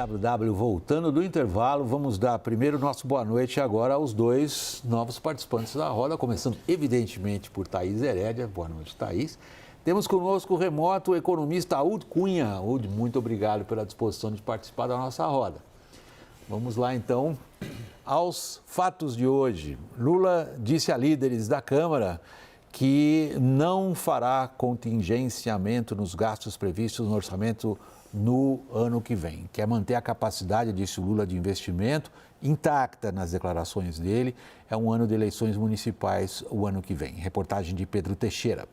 WW voltando do intervalo, vamos dar primeiro nosso boa noite agora aos dois novos participantes da roda, começando evidentemente por Thaís Herédia. Boa noite, Thaís. Temos conosco o remoto economista Aud Cunha. Aud, muito obrigado pela disposição de participar da nossa roda. Vamos lá então aos fatos de hoje. Lula disse a líderes da Câmara que não fará contingenciamento nos gastos previstos no orçamento no ano que vem. Quer manter a capacidade, disse o Lula, de investimento intacta nas declarações dele. É um ano de eleições municipais o ano que vem. Reportagem de Pedro Teixeira.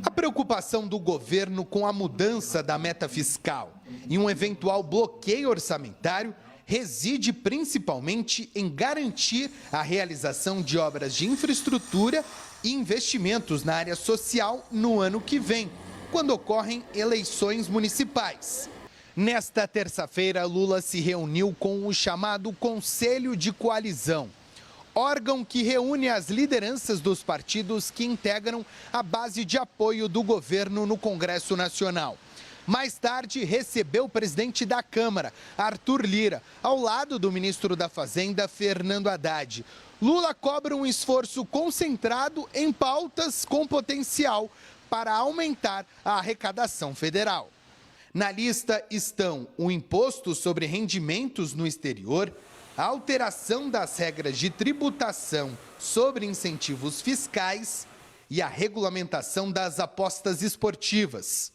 A preocupação do governo com a mudança da meta fiscal e um eventual bloqueio orçamentário reside principalmente em garantir a realização de obras de infraestrutura e investimentos na área social no ano que vem, quando ocorrem eleições municipais. Nesta terça-feira, Lula se reuniu com o chamado Conselho de Coalizão, órgão que reúne as lideranças dos partidos que integram a base de apoio do governo no Congresso Nacional. Mais tarde, recebeu o presidente da Câmara, Arthur Lira, ao lado do ministro da Fazenda, Fernando Haddad. Lula cobra um esforço concentrado em pautas com potencial para aumentar a arrecadação federal. Na lista estão o imposto sobre rendimentos no exterior, a alteração das regras de tributação sobre incentivos fiscais e a regulamentação das apostas esportivas.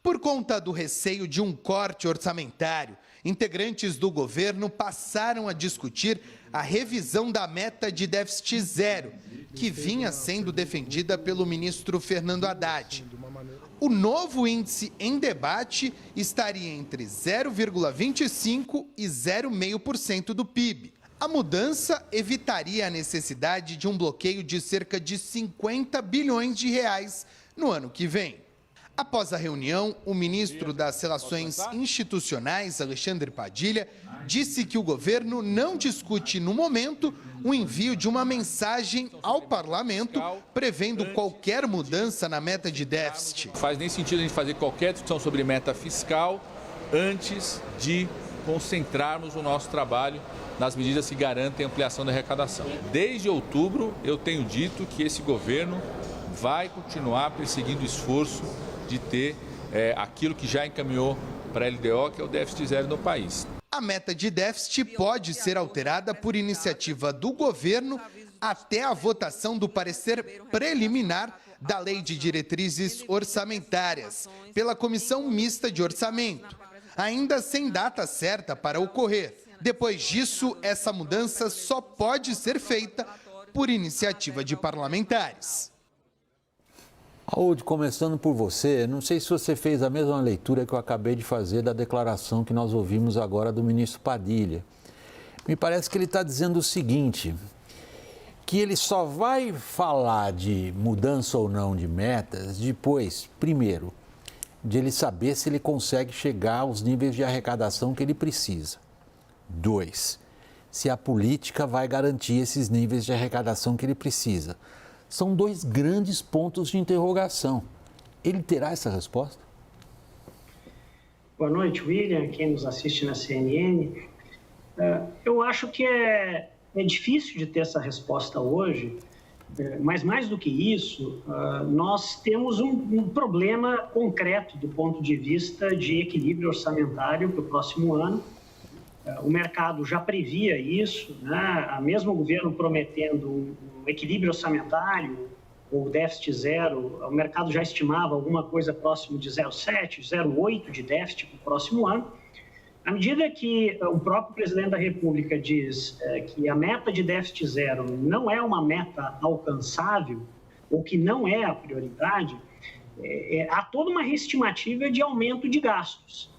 Por conta do receio de um corte orçamentário, integrantes do governo passaram a discutir a revisão da meta de déficit zero, que vinha sendo defendida pelo ministro Fernando Haddad. O novo índice em debate estaria entre 0,25% e 0,5% do PIB. A mudança evitaria a necessidade de um bloqueio de cerca de 50 bilhões de reais no ano que vem. Após a reunião, o ministro das Relações Institucionais, Alexandre Padilha, disse que o governo não discute no momento o envio de uma mensagem ao parlamento prevendo qualquer mudança na meta de déficit. Não faz nem sentido a gente fazer qualquer discussão sobre meta fiscal antes de concentrarmos o nosso trabalho nas medidas que garantem a ampliação da arrecadação. Desde outubro, eu tenho dito que esse governo vai continuar perseguindo o esforço de ter aquilo que já encaminhou para a LDO, que é o déficit zero no país. A meta de déficit pode ser alterada por iniciativa do governo até a votação do parecer preliminar da Lei de Diretrizes Orçamentárias, pela Comissão Mista de Orçamento, ainda sem data certa para ocorrer. Depois disso, essa mudança só pode ser feita por iniciativa de parlamentares. Aud, começando por você, não sei se você fez a mesma leitura que eu acabei de fazer da declaração que nós ouvimos agora do ministro Padilha. Me parece que ele está dizendo o seguinte, que ele só vai falar de mudança ou não de metas depois, primeiro, de ele saber se ele consegue chegar aos níveis de arrecadação que ele precisa. 2, se a política vai garantir esses níveis de arrecadação que ele precisa. São dois grandes pontos de interrogação. Ele terá essa resposta? Boa noite, William, quem nos assiste na CNN. Eu acho que é difícil de ter essa resposta hoje, mas mais do que isso, nós temos um problema concreto do ponto de vista de equilíbrio orçamentário para o próximo ano. O mercado já previa isso, né? Mesmo o governo prometendo um equilíbrio orçamentário ou déficit zero, o mercado já estimava alguma coisa próximo de 0,7, 0,8 de déficit para o próximo ano. À medida que o próprio presidente da República diz que a meta de déficit zero não é uma meta alcançável, ou que não é a prioridade, há toda uma reestimativa de aumento de gastos.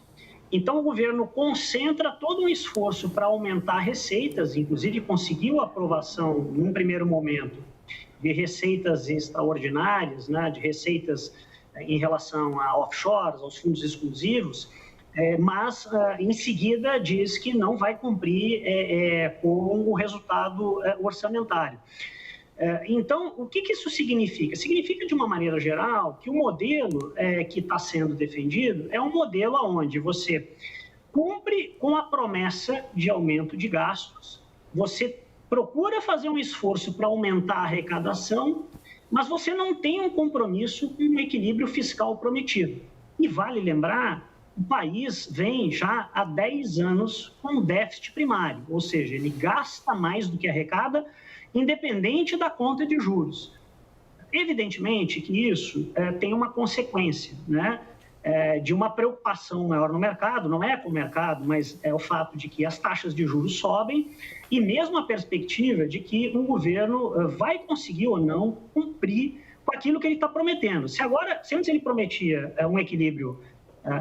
Então, o governo concentra todo um esforço para aumentar receitas, inclusive conseguiu a aprovação, num primeiro momento, de receitas extraordinárias, né, de receitas em relação a offshores, aos fundos exclusivos, mas, em seguida, diz que não vai cumprir com o resultado orçamentário. Então, o que isso significa? Significa, de uma maneira geral, que o modelo que está sendo defendido é um modelo onde você cumpre com a promessa de aumento de gastos, você procura fazer um esforço para aumentar a arrecadação, mas você não tem um compromisso com o equilíbrio fiscal prometido. E vale lembrar, o país vem já há 10 anos com déficit primário, ou seja, ele gasta mais do que arrecada, independente da conta de juros. Evidentemente que isso tem uma consequência, né? De uma preocupação maior no mercado, não é com o mercado, mas é o fato de que as taxas de juros sobem e mesmo a perspectiva de que o governo vai conseguir ou não cumprir com aquilo que ele está prometendo. Se antes ele prometia um equilíbrio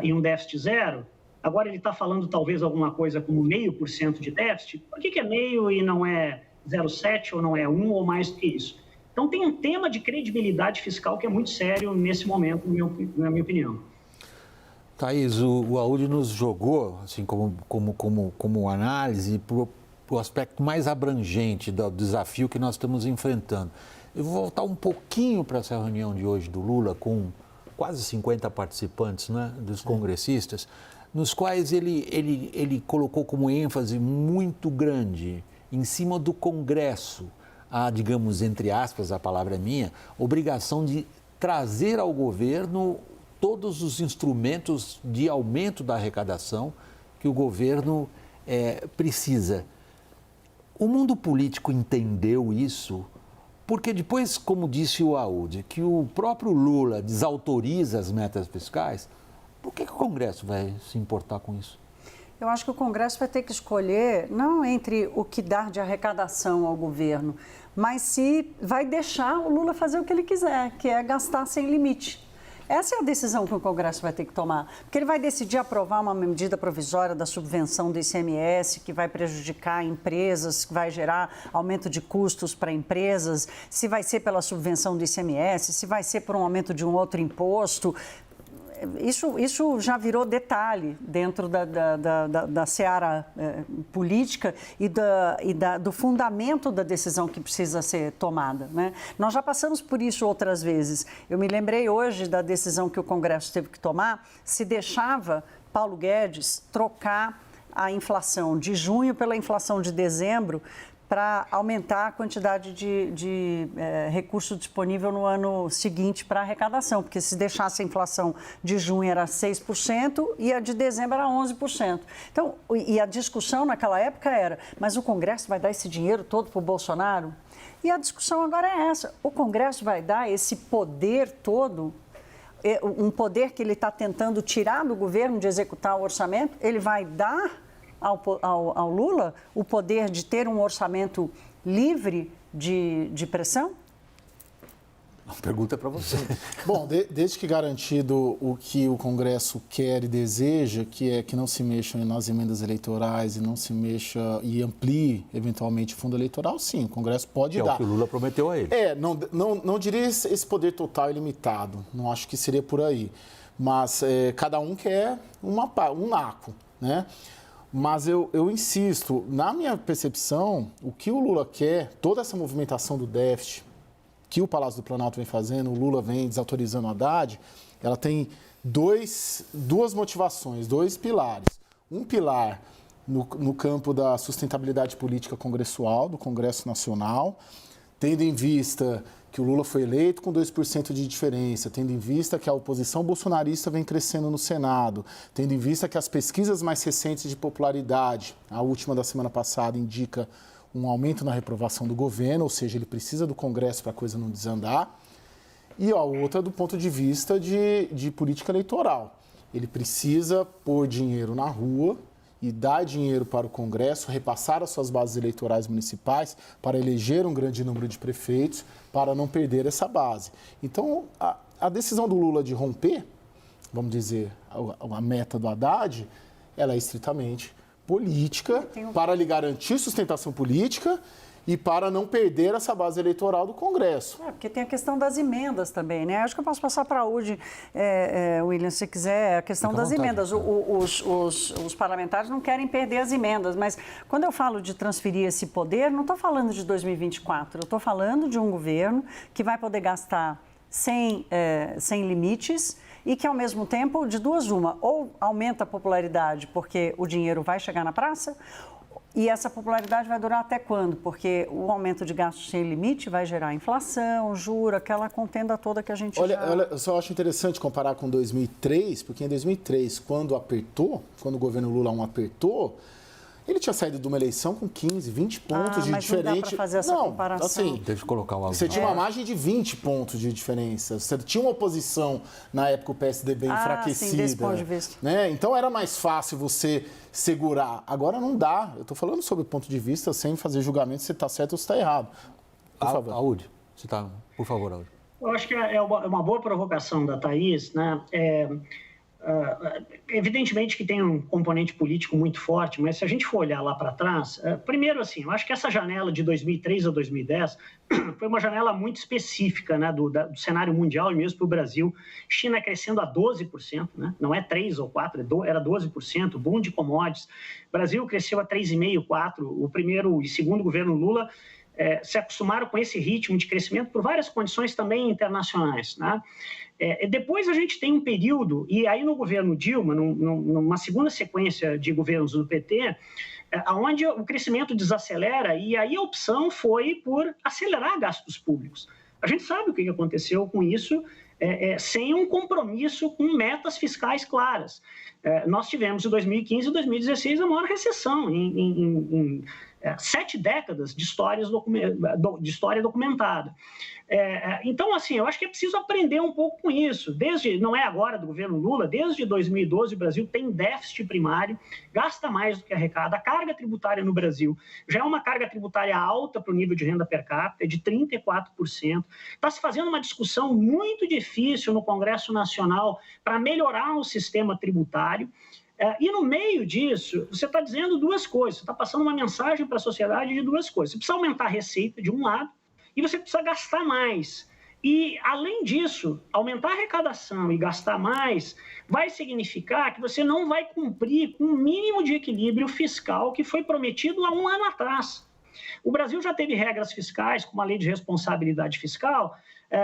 e um déficit zero, agora ele está falando talvez alguma coisa como 0,5% de déficit, por que é meio e não é 0,7 ou não é 1 ou mais do que isso? Então tem um tema de credibilidade fiscal que é muito sério nesse momento, na minha opinião. Thaís, o Audi nos jogou, assim, como análise, para o aspecto mais abrangente do desafio que nós estamos enfrentando. Eu vou voltar um pouquinho para essa reunião de hoje do Lula, com quase 50 participantes, né, dos congressistas, nos quais ele colocou como ênfase muito grande em cima do Congresso, a, digamos, entre aspas, a palavra é minha, obrigação de trazer ao governo todos os instrumentos de aumento da arrecadação que o governo precisa. O mundo político entendeu isso, porque depois, como disse o Audi, que o próprio Lula desautoriza as metas fiscais, por que o Congresso vai se importar com isso? Eu acho que o Congresso vai ter que escolher, não entre o que dar de arrecadação ao governo, mas se vai deixar o Lula fazer o que ele quiser, que é gastar sem limite. Essa é a decisão que o Congresso vai ter que tomar, porque ele vai decidir aprovar uma medida provisória da subvenção do ICMS que vai prejudicar empresas, que vai gerar aumento de custos para empresas, se vai ser pela subvenção do ICMS, se vai ser por um aumento de um outro imposto. Isso já virou detalhe dentro da seara política e do fundamento da decisão que precisa ser tomada, né? Nós já passamos por isso outras vezes. Eu me lembrei hoje da decisão que o Congresso teve que tomar, se deixava Paulo Guedes trocar a inflação de junho pela inflação de dezembro para aumentar a quantidade de recurso disponível no ano seguinte para arrecadação, porque se deixasse a inflação de junho era 6% e a de dezembro era 11%. Então, e a discussão naquela época era, mas o Congresso vai dar esse dinheiro todo para o Bolsonaro? E a discussão agora é essa, o Congresso vai dar esse poder todo, um poder que ele está tentando tirar do governo de executar o orçamento, ele vai dar ao Lula o poder de ter um orçamento livre de pressão? A pergunta é para você. Bom, desde que garantido o que o Congresso quer e deseja, que é que não se mexa nas emendas eleitorais e não se mexa e amplie eventualmente o fundo eleitoral, sim, o Congresso pode dar. É o que o Lula prometeu a ele. Não diria esse poder total ilimitado, não acho que seria por aí. Mas cada um quer um naco, né? Mas eu insisto, na minha percepção, o que o Lula quer, toda essa movimentação do déficit que o Palácio do Planalto vem fazendo, o Lula vem desautorizando o Haddad, ela tem duas motivações, dois pilares. Um pilar no campo da sustentabilidade política congressual, do Congresso Nacional, tendo em vista que o Lula foi eleito com 2% de diferença, tendo em vista que a oposição bolsonarista vem crescendo no Senado, tendo em vista que as pesquisas mais recentes de popularidade, a última da semana passada, indica um aumento na reprovação do governo, ou seja, ele precisa do Congresso para a coisa não desandar, e a outra do ponto de vista de política eleitoral. Ele precisa pôr dinheiro na rua e dar dinheiro para o Congresso, repassar as suas bases eleitorais municipais para eleger um grande número de prefeitos, para não perder essa base. Então, a decisão do Lula de romper, vamos dizer, a meta do Haddad, ela é estritamente política, para lhe garantir sustentação política e para não perder essa base eleitoral do Congresso. Porque tem a questão das emendas também, né? Acho que eu posso passar para a UD, William, se quiser, a questão das emendas. Os parlamentares não querem perder as emendas, mas quando eu falo de transferir esse poder, não estou falando de 2024, eu estou falando de um governo que vai poder gastar sem limites e que, ao mesmo tempo, de duas uma, ou aumenta a popularidade porque o dinheiro vai chegar na praça, e essa popularidade vai durar até quando? Porque o aumento de gastos sem limite vai gerar inflação, juro, aquela contenda toda que a gente Olha, eu só acho interessante comparar com 2003, porque em 2003, quando o governo Lula 1 apertou, ele tinha saído de uma eleição com 15, 20 pontos de diferença. Não dá para fazer essa comparação. Assim, Deixa eu colocar o áudio. Você tinha uma margem de 20 pontos de diferença. Você tinha uma oposição, na época, o PSDB enfraquecida. Sim, desse ponto de vista. Né? Então, era mais fácil você segurar. Agora, não dá. Eu estou falando sobre o ponto de vista, sem fazer julgamento se você está certo ou se está errado. Por favor. Aúde, por favor, Aúde. Eu acho que é uma boa provocação da Thaís, né? Evidentemente que tem um componente político muito forte, mas se a gente for olhar lá para trás, primeiro assim, eu acho que essa janela de 2003 a 2010 foi uma janela muito específica, né, do cenário mundial e mesmo para o Brasil. China crescendo a 12%, né, não é 3 ou 4, era 12%, boom de commodities. Brasil cresceu a 3,5%, 4%. O primeiro e segundo governo Lula se acostumaram com esse ritmo de crescimento por várias condições também internacionais, né? Depois a gente tem um período, e aí no governo Dilma, numa segunda sequência de governos do PT, onde o crescimento desacelera, e aí a opção foi por acelerar gastos públicos. A gente sabe o que aconteceu com isso, sem um compromisso com metas fiscais claras. Nós tivemos em 2015 e 2016 a maior recessão em 7 décadas de história documentada. Então, assim, eu acho que é preciso aprender um pouco com isso. Não é agora do governo Lula, desde 2012 o Brasil tem déficit primário, gasta mais do que arrecada. A carga tributária no Brasil já é uma carga tributária alta para o nível de renda per capita, de 34%. Está se fazendo uma discussão muito difícil no Congresso Nacional para melhorar o sistema tributário. E no meio disso, você está dizendo duas coisas, você está passando uma mensagem para a sociedade de duas coisas. Você precisa aumentar a receita de um lado e você precisa gastar mais. E, além disso, aumentar a arrecadação e gastar mais vai significar que você não vai cumprir com o mínimo de equilíbrio fiscal que foi prometido há um ano atrás. O Brasil já teve regras fiscais, como a Lei de Responsabilidade Fiscal,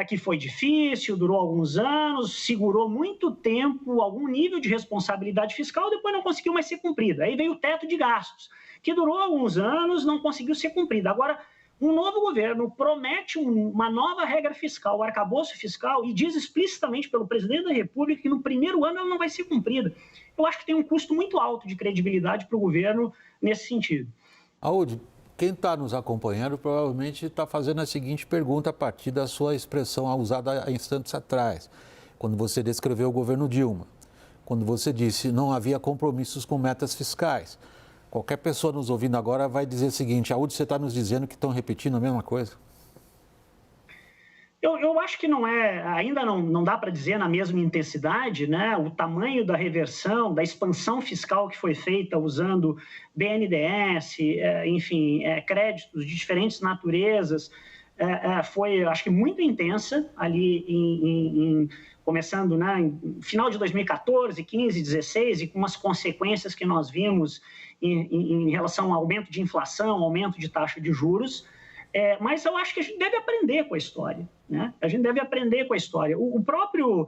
que foi difícil, durou alguns anos, segurou muito tempo algum nível de responsabilidade fiscal, depois não conseguiu mais ser cumprida. Aí veio o teto de gastos, que durou alguns anos, não conseguiu ser cumprida. Agora, um novo governo promete uma nova regra fiscal, o arcabouço fiscal, e diz explicitamente pelo presidente da República que no primeiro ano ela não vai ser cumprida. Eu acho que tem um custo muito alto de credibilidade para o governo nesse sentido. Aúde, quem está nos acompanhando provavelmente está fazendo a seguinte pergunta a partir da sua expressão usada há instantes atrás, quando você descreveu o governo Dilma, quando você disse não havia compromissos com metas fiscais. Qualquer pessoa nos ouvindo agora vai dizer o seguinte: Aúde, você está nos dizendo que estão repetindo a mesma coisa? Eu acho que ainda não dá para dizer na mesma intensidade, né? O tamanho da reversão, da expansão fiscal que foi feita usando BNDES, enfim, créditos de diferentes naturezas, foi, acho que, muito intensa ali começando, né, em final de 2014, 15, 16, e com as consequências que nós vimos em relação ao aumento de inflação, aumento de taxa de juros. Mas eu acho que a gente deve aprender com a história, né? A gente deve aprender com a história. O próprio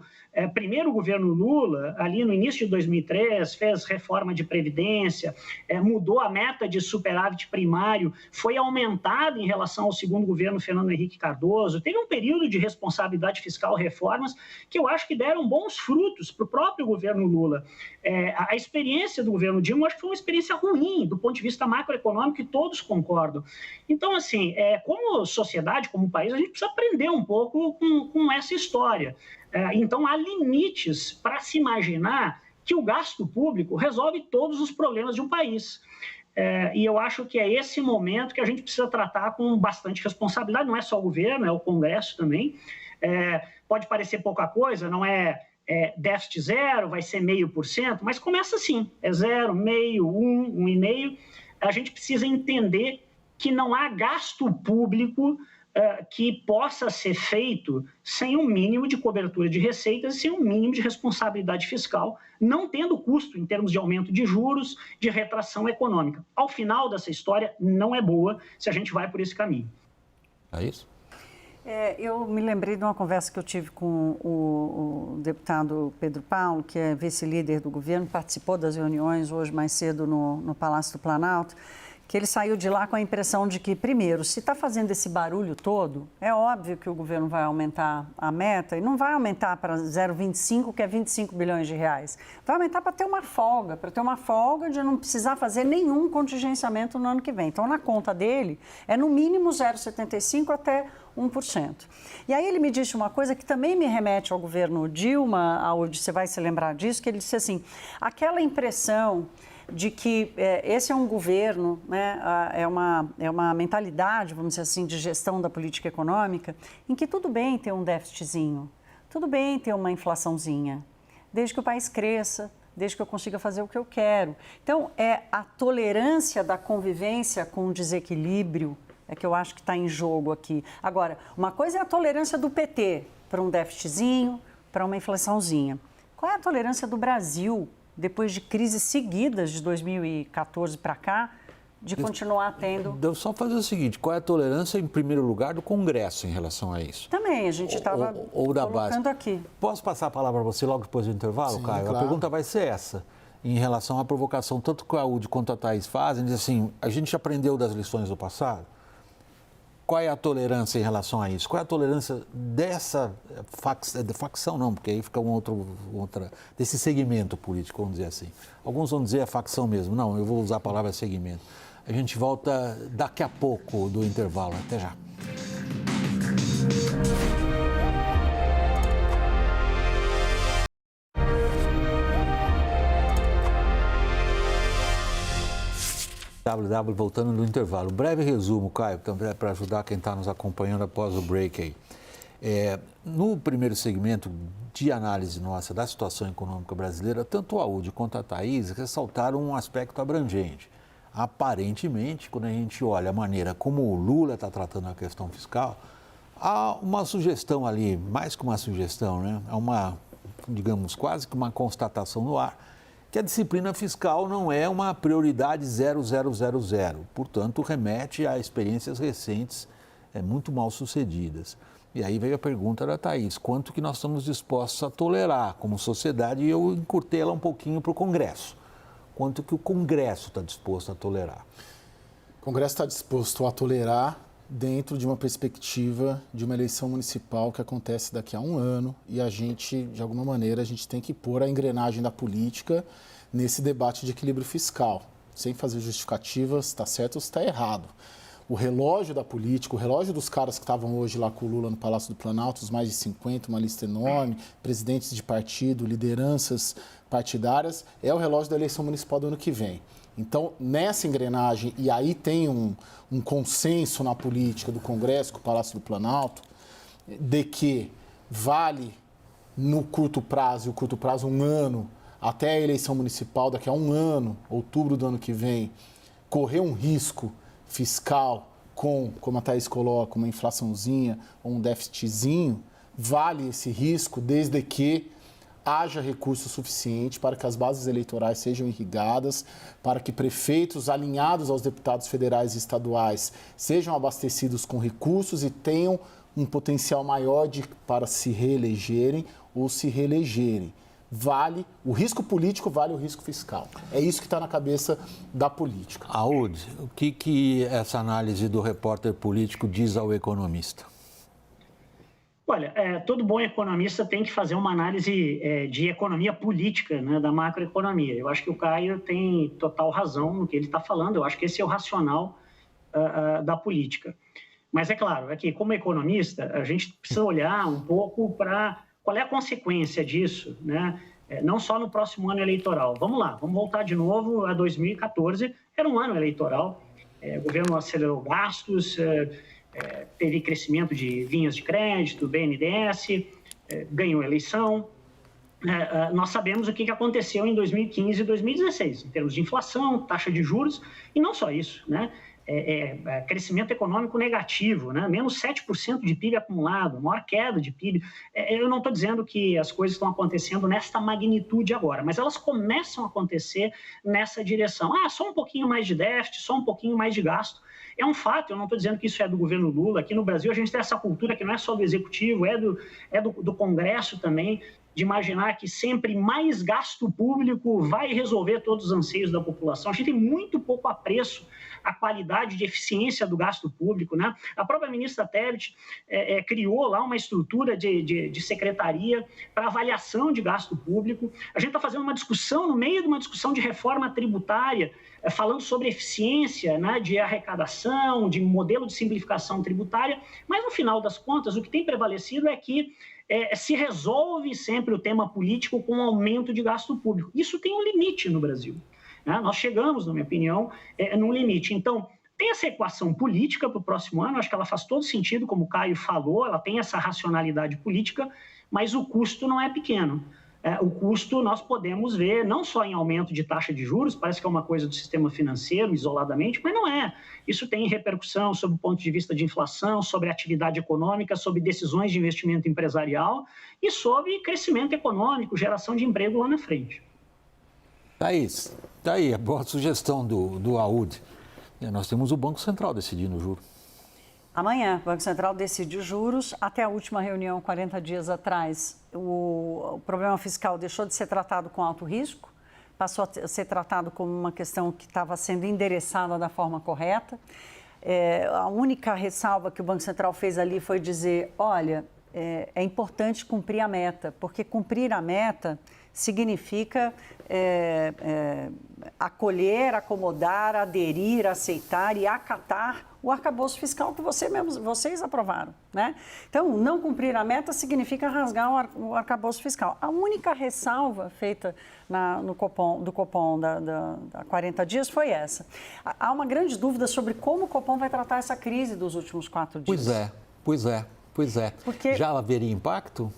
primeiro governo Lula, ali no início de 2003, fez reforma de previdência, mudou a meta de superávit primário, foi aumentada em relação ao segundo governo Fernando Henrique Cardoso. Teve um período de responsabilidade fiscal, reformas, que eu acho que deram bons frutos para o próprio governo Lula. A experiência do governo Dilma, acho que foi uma experiência ruim, do ponto de vista macroeconômico, e todos concordam. Então, assim, como sociedade, como país, a gente precisa aprender um pouco com essa história. Então, há limites para se imaginar que o gasto público resolve todos os problemas de um país. E eu acho que é esse momento que a gente precisa tratar com bastante responsabilidade. Não é só o governo, é o Congresso também. Pode parecer pouca coisa, não é déficit zero, vai ser 0,5%, mas começa assim, 0, meio, 1, 1,5%. A gente precisa entender que não há gasto público que possa ser feito sem um mínimo de cobertura de receitas e sem um mínimo de responsabilidade fiscal, não tendo custo em termos de aumento de juros, de retração econômica. Ao final dessa história, não é boa se a gente vai por esse caminho. É isso? Eu me lembrei de uma conversa que eu tive com o deputado Pedro Paulo, que é vice-líder do governo, participou das reuniões hoje mais cedo no Palácio do Planalto, que ele saiu de lá com a impressão de que, primeiro, se está fazendo esse barulho todo, é óbvio que o governo vai aumentar a meta, e não vai aumentar para 0,25, que é 25 bilhões de reais. Vai aumentar para ter uma folga de não precisar fazer nenhum contingenciamento no ano que vem. Então, na conta dele, é no mínimo 0,75 até 1%. E aí ele me disse uma coisa que também me remete ao governo Dilma, você vai se lembrar disso, que ele disse assim, aquela impressão de que esse é um governo, né, é uma mentalidade, vamos dizer assim, de gestão da política econômica, em que tudo bem ter um déficitzinho, tudo bem ter uma inflaçãozinha, desde que o país cresça, desde que eu consiga fazer o que eu quero. Então, é a tolerância da convivência com o desequilíbrio que eu acho que está em jogo aqui. Agora, uma coisa é a tolerância do PT para um déficitzinho, para uma inflaçãozinha. Qual é a tolerância do Brasil, depois de crises seguidas de 2014 para cá, de continuar tendo... Devo só fazer o seguinte, qual é a tolerância, em primeiro lugar, do Congresso em relação a isso? Também, a gente estava colocando aqui. Posso passar a palavra para você logo depois do intervalo, Sim, Caio? claro. A pergunta vai ser essa, em relação à provocação, tanto que a UD quanto a Thaís fazem, diz assim, a gente aprendeu das lições do passado? Qual é a tolerância em relação a isso? Qual é a tolerância dessa facção, não, porque aí fica desse segmento político, vamos dizer assim. Alguns vão dizer a facção mesmo. Não, eu vou usar a palavra segmento. A gente volta daqui a pouco do intervalo. Até já. Voltando no intervalo. Breve resumo, Caio, também para ajudar quem está nos acompanhando após o break aí. No primeiro segmento de análise nossa da situação econômica brasileira, tanto a UD quanto a Thaís ressaltaram um aspecto abrangente. Aparentemente, quando a gente olha a maneira como o Lula está tratando a questão fiscal, há uma sugestão ali, mais que uma sugestão, né? Há uma, digamos, quase que uma constatação no ar, que a disciplina fiscal não é uma prioridade 0000, portanto, remete a experiências recentes muito mal sucedidas. E aí veio a pergunta da Thaís, quanto que nós estamos dispostos a tolerar como sociedade? E eu encurtei ela um pouquinho para o Congresso. Quanto que o Congresso está disposto a tolerar? O Congresso está disposto a tolerar dentro de uma perspectiva de uma eleição municipal que acontece daqui a um ano e a gente, de alguma maneira, a gente tem que pôr a engrenagem da política nesse debate de equilíbrio fiscal, sem fazer justificativas, se está certo ou se está errado. O relógio da política, o relógio dos caras que estavam hoje lá com o Lula no Palácio do Planalto, os mais de 50, uma lista enorme, presidentes de partido, lideranças partidárias, é o relógio da eleição municipal do ano que vem. Então, nessa engrenagem, e aí tem um consenso na política do Congresso, com o Palácio do Planalto, de que vale no curto prazo, e o curto prazo um ano, até a eleição municipal, daqui a um ano, outubro do ano que vem, correr um risco fiscal com, como a Thaís coloca, uma inflaçãozinha ou um déficitzinho, vale esse risco desde que haja recurso suficiente para que as bases eleitorais sejam irrigadas, para que prefeitos alinhados aos deputados federais e estaduais sejam abastecidos com recursos e tenham um potencial maior para se reelegerem ou se reelegerem. Vale, o risco político vale o risco fiscal. É isso que está na cabeça da política. Aúde, o que essa análise do repórter político diz ao economista? Olha, todo bom economista tem que fazer uma análise de economia política, né, da macroeconomia. Eu acho que o Caio tem total razão no que ele está falando. Eu acho que esse é o racional da política. Mas é claro, que como economista, a gente precisa olhar um pouco para qual é a consequência disso, né? Não só no próximo ano eleitoral. Vamos lá, vamos voltar de novo a 2014. Era um ano eleitoral, o governo acelerou gastos, teve crescimento de linhas de crédito, BNDES, ganhou a eleição. Nós sabemos o que aconteceu em 2015 e 2016, em termos de inflação, taxa de juros, e não só isso, né? crescimento econômico negativo, né? Menos 7% de PIB acumulado, maior queda de PIB. Eu não estou dizendo que as coisas estão acontecendo nesta magnitude agora, mas elas começam a acontecer nessa direção. Só um pouquinho mais de déficit, só um pouquinho mais de gasto. É um fato, eu não estou dizendo que isso é do governo Lula. Aqui no Brasil a gente tem essa cultura que não é só do Executivo, é do Congresso também, de imaginar que sempre mais gasto público vai resolver todos os anseios da população. A gente tem muito pouco apreço à qualidade de eficiência do gasto público, né? A própria ministra Tebet criou lá uma estrutura de secretaria para avaliação de gasto público. A gente está fazendo uma discussão, no meio de uma discussão de reforma tributária, falando sobre eficiência, né, de arrecadação, de modelo de simplificação tributária, mas no final das contas o que tem prevalecido é que se resolve sempre o tema político com um aumento de gasto público. Isso tem um limite no Brasil, né? Nós chegamos, na minha opinião, num limite. Então, tem essa equação política para o próximo ano, acho que ela faz todo sentido, como o Caio falou, ela tem essa racionalidade política, mas o custo não é pequeno. O custo nós podemos ver não só em aumento de taxa de juros, parece que é uma coisa do sistema financeiro isoladamente, mas não é. Isso tem repercussão sobre o ponto de vista de inflação, sobre atividade econômica, sobre decisões de investimento empresarial e sobre crescimento econômico, geração de emprego lá na frente. Thaís, tá aí a boa sugestão do AUD. Nós temos o Banco Central decidindo o juro. Amanhã, o Banco Central decide os juros. Até a última reunião, 40 dias atrás, o problema fiscal deixou de ser tratado com alto risco, passou a ser tratado como uma questão que estava sendo endereçada da forma correta. A única ressalva que o Banco Central fez ali foi dizer, olha, é importante cumprir a meta, porque cumprir a meta significa acolher, acomodar, aderir, aceitar e acatar o arcabouço fiscal que vocês aprovaram, né? Então, não cumprir a meta significa rasgar o arcabouço fiscal. A única ressalva feita do Copom da 40 dias foi essa. Há uma grande dúvida sobre como o Copom vai tratar essa crise dos últimos 4 dias. Pois é. Porque... Já haveria impacto?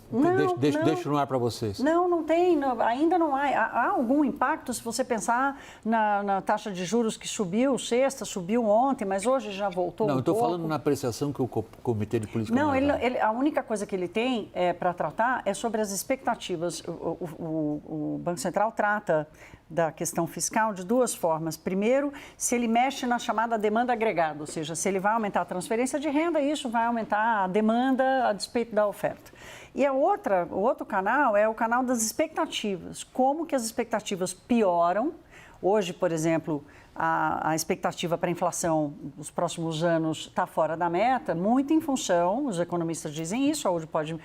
Deixo no ar para vocês. Não tem, ainda não há. Há algum impacto se você pensar na taxa de juros que subiu sexta, subiu ontem, mas hoje já voltou Não, eu estou falando na apreciação que o Comitê de Política Monetária... a única coisa que ele tem para tratar é sobre as expectativas. O Banco Central trata da questão fiscal de duas formas. Primeiro, se ele mexe na chamada demanda agregada, ou seja, se ele vai aumentar a transferência de renda, isso vai aumentar a demanda a despeito da oferta. E o outro canal é o canal das expectativas. Como que as expectativas pioram? Hoje, por exemplo, a expectativa para a inflação dos próximos anos está fora da meta, muito em função, os economistas dizem isso, a UD pode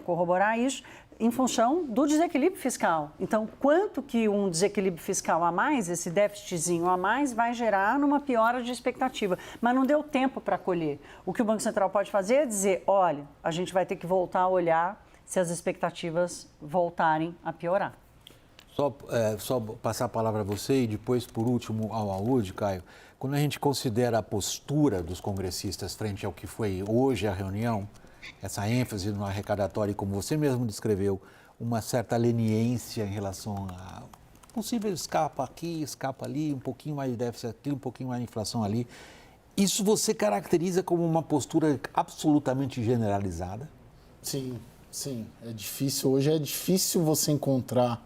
corroborar isso, em função do desequilíbrio fiscal. Então, quanto que um desequilíbrio fiscal a mais, esse déficitzinho a mais, vai gerar numa piora de expectativa. Mas não deu tempo para colher. O que o Banco Central pode fazer é dizer, olha, a gente vai ter que voltar a olhar se as expectativas voltarem a piorar. Só passar a palavra a você e depois, por último, ao AUD, Caio. Quando a gente considera a postura dos congressistas frente ao que foi hoje a reunião, essa ênfase no arrecadatório, como você mesmo descreveu, uma certa leniência em relação a possível escapa aqui, escapa ali, um pouquinho mais de déficit aqui, um pouquinho mais de inflação ali. Isso você caracteriza como uma postura absolutamente generalizada? Sim. Hoje é difícil você encontrar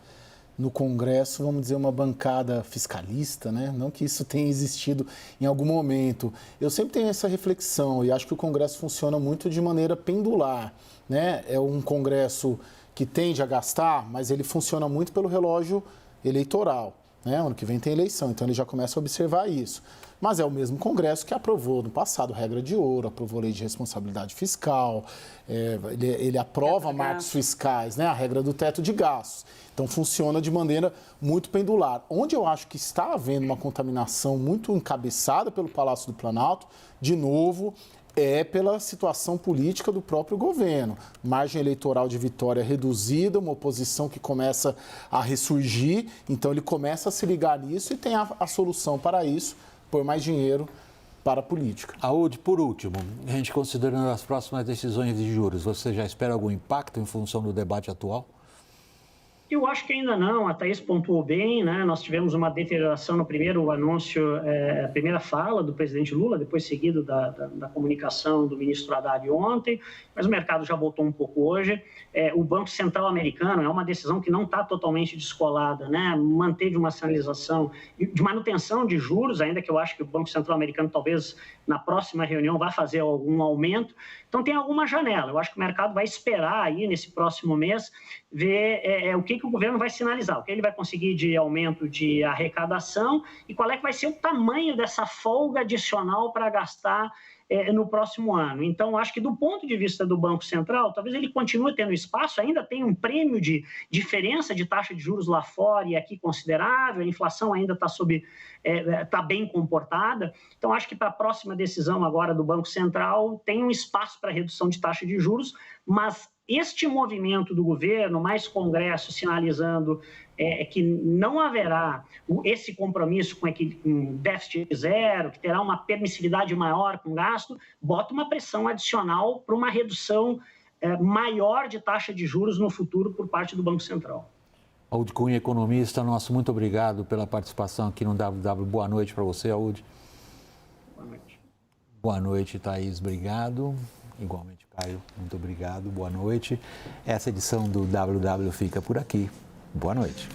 no Congresso, vamos dizer, uma bancada fiscalista, né? Não que isso tenha existido em algum momento. Eu sempre tenho essa reflexão e acho que o Congresso funciona muito de maneira pendular, né? É um Congresso que tende a gastar, mas ele funciona muito pelo relógio eleitoral, né? Ano que vem tem eleição, então ele já começa a observar isso. Mas é o mesmo Congresso que aprovou no passado regra de ouro, aprovou lei de responsabilidade fiscal, ele aprova marcos fiscais, né? A regra do teto de gastos. Então, funciona de maneira muito pendular. Onde eu acho que está havendo uma contaminação muito encabeçada pelo Palácio do Planalto, de novo, é pela situação política do próprio governo. Margem eleitoral de vitória reduzida, uma oposição que começa a ressurgir, então ele começa a se ligar nisso e tem a solução para isso, pôr mais dinheiro para a política. AUD, por último, a gente considerando as próximas decisões de juros, você já espera algum impacto em função do debate atual? Eu acho que ainda não, a Thaís pontuou bem, né? Nós tivemos uma deterioração no primeiro anúncio, a primeira fala do presidente Lula, depois seguido da comunicação do ministro Haddad ontem, mas o mercado já voltou um pouco hoje. O Banco Central americano é uma decisão que não está totalmente descolada, né? Manteve uma sinalização de manutenção de juros, ainda que eu acho que o Banco Central americano talvez na próxima reunião vá fazer algum aumento. Então tem alguma janela, eu acho que o mercado vai esperar aí nesse próximo mês ver o que o governo vai sinalizar, o que ele vai conseguir de aumento de arrecadação e qual é que vai ser o tamanho dessa folga adicional para gastar no próximo ano. Então, acho que do ponto de vista do Banco Central, talvez ele continue tendo espaço, ainda tem um prêmio de diferença de taxa de juros lá fora e aqui considerável, a inflação ainda está bem comportada. Então, acho que para a próxima decisão agora do Banco Central tem um espaço para redução de taxa de juros, mas este movimento do governo, mais Congresso sinalizando que não haverá esse compromisso com déficit zero, que terá uma permissividade maior com gasto, bota uma pressão adicional para uma redução maior de taxa de juros no futuro por parte do Banco Central. Audi Cunha, economista, nosso muito obrigado pela participação aqui no WW. Boa noite para você, Audi. Boa noite. Boa noite, Thaís. Obrigado. Igualmente, Caio. Muito obrigado. Boa noite. Essa edição do WW fica por aqui. Boa noite.